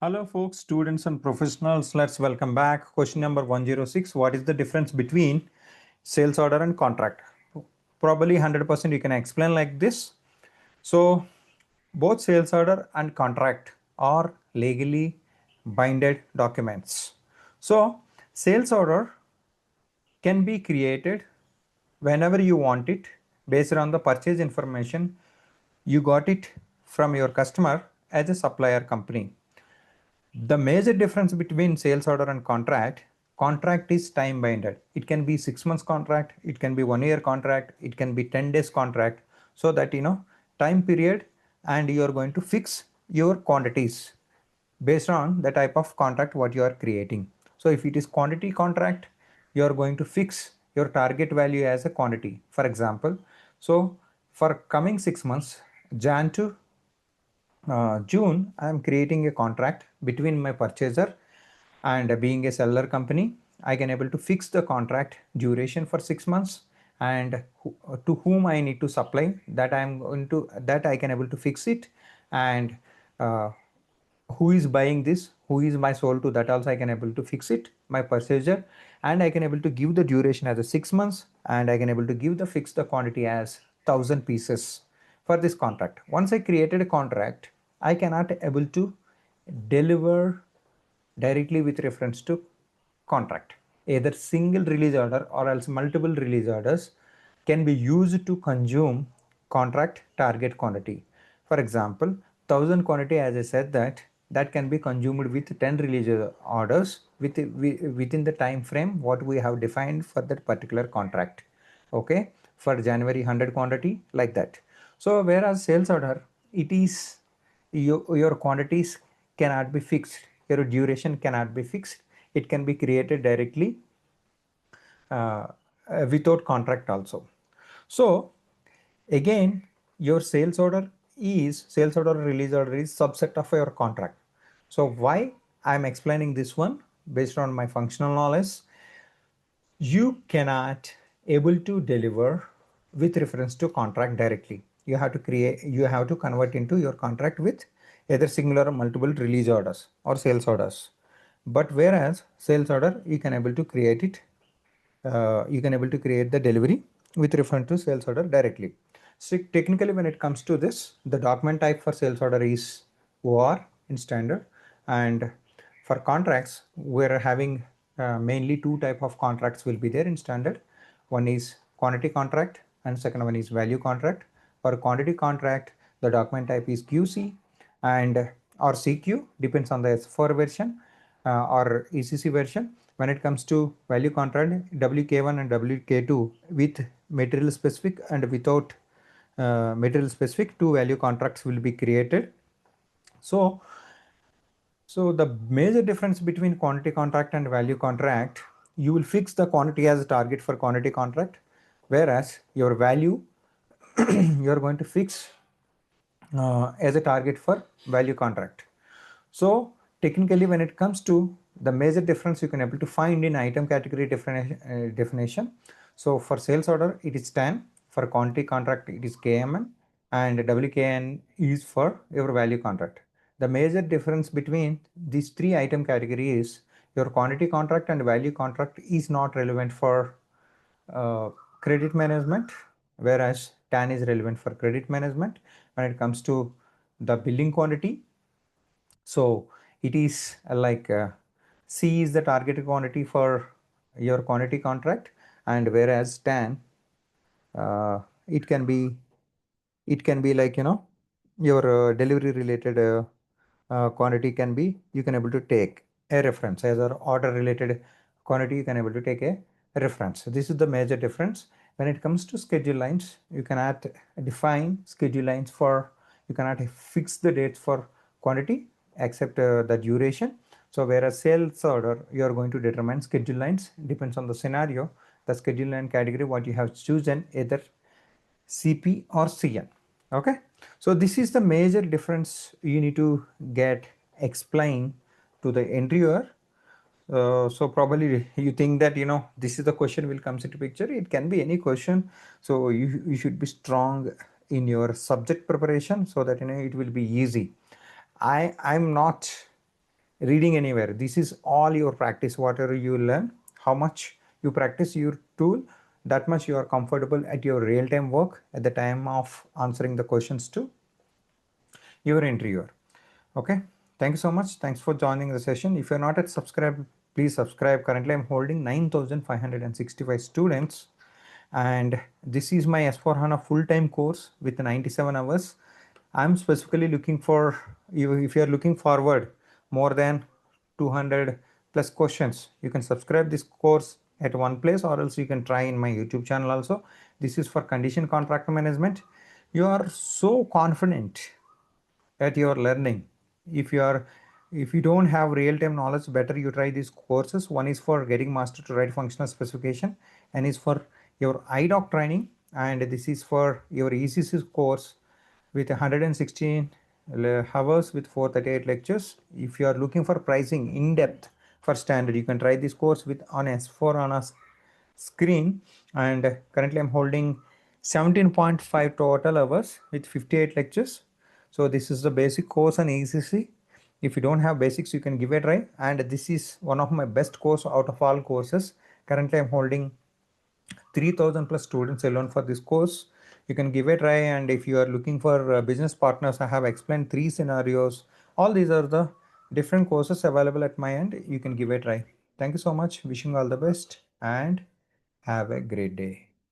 Hello folks, students and professionals, let's welcome back. Question number 106, what is the difference between sales order and contract? Probably 100% you can explain like this. So both sales order and contract are legally binded documents. So sales order can be created whenever you want it based on the purchase information you got it from your customer as a supplier company. The major difference between sales order and contract is time bounded. It can be 6 months contract, it can be 1 year contract, it can be 10 days contract, so that time period, and you are going to fix your quantities based on the type of contract what you are creating. So if it is quantity contract, you are going to fix your target value as a quantity. For example, so for coming 6 months, Jan to June, I am creating a contract between my purchaser, and being a seller company, I can able to fix the contract duration for 6 months, and to whom I need to supply, that I can able to fix it, and uh, who is buying this, who is my sold to, that also I can able to fix it, my purchaser, and I can able to give the duration as a 6 months, and I can able to give the fix the quantity as 1000 pieces for this contract. Once I created a contract, I cannot able to deliver directly with reference to contract. Either single release order or else multiple release orders can be used to consume contract target quantity. For example, 1000 quantity, as I said, that can be consumed with 10 release orders within the time frame what we have defined for that particular contract. Okay, for January 100 quantity, like that. So whereas sales order, it is your quantities cannot be fixed, your duration cannot be fixed, it can be created directly without contract also. So again, your sales order or release order is subset of your contract. So why I am explaining this one based on my functional knowledge? You cannot able to deliver with reference to contract directly. You have to convert into your contract with either singular or multiple release orders or sales orders. But whereas sales order, you can able to create it, you can able to create the delivery with reference to sales order directly. So technically, when it comes to this, the document type for sales order is OR in standard, and for contracts, we're having mainly two type of contracts will be there in standard. One is quantity contract and second one is value contract. For quantity contract, the document type is QC and or CQ, depends on the S4 version or ECC version. When it comes to value contract, WK1 and WK2 with material specific and without material specific, two value contracts will be created. So the major difference between quantity contract and value contract, you will fix the quantity as a target for quantity contract, whereas your value you are going to fix as a target for value contract. So technically, when it comes to the major difference, you can able to find in item category definition. So for sales order, it is TAN. For quantity contract, it is KMN, and WKN is for your value contract. The major difference between these three item categories is your quantity contract and value contract is not relevant for credit management, whereas TAN is relevant for credit management when it comes to the billing quantity. So it is like C is the targeted quantity for your quantity contract, and whereas TAN, uh, it can be like your delivery related quantity can be, you can able to take a reference as or order related quantity, you can able to take a reference. So this is the major difference. When it comes to schedule lines, you cannot define schedule lines for, you cannot fix the dates for quantity except the duration. So whereas sales order, you are going to determine schedule lines, depends on the scenario, the schedule line category what you have chosen, either CP or CN. Okay, so this is the major difference you need to get explained to the interviewer. So probably you think that this is the question will comes into picture. It can be any question. So you should be strong in your subject preparation so that it will be easy. I'm not reading anywhere. This is all your practice, whatever you learn, how much you practice your tool, that much you are comfortable at your real-time work at the time of answering the questions to your interviewer. Okay, thank you so much. Thanks for joining the session. If you're not at subscribe, please subscribe. Currently I'm holding 9,565 students, and this is my S4 HANA full-time course with 97 hours. I'm specifically looking for you. If you're looking forward more than 200 plus questions, you can subscribe this course at one place, or else you can try in my YouTube channel also. This is for condition contract management. You are so confident at your learning. If you don't have real-time knowledge, better you try these courses. One is for getting master to write functional specification, and is for your idoc training, and this is for your ECC course with 116 hours with 438 lectures. If you are looking for pricing in depth for standard, you can try this course with on S4 on a screen. And currently I'm holding 17.5 total hours with 58 lectures. So this is the basic course on ECC. If you don't have basics, you can give it a try, and this is one of my best course out of all courses. Currently I'm holding 3000 plus students alone for this course. You can give it a try, and if you are looking for business partners, I have explained 3 scenarios. All these are the different courses available at my end. You can give it a try. Thank you so much. Wishing you all the best and have a great day.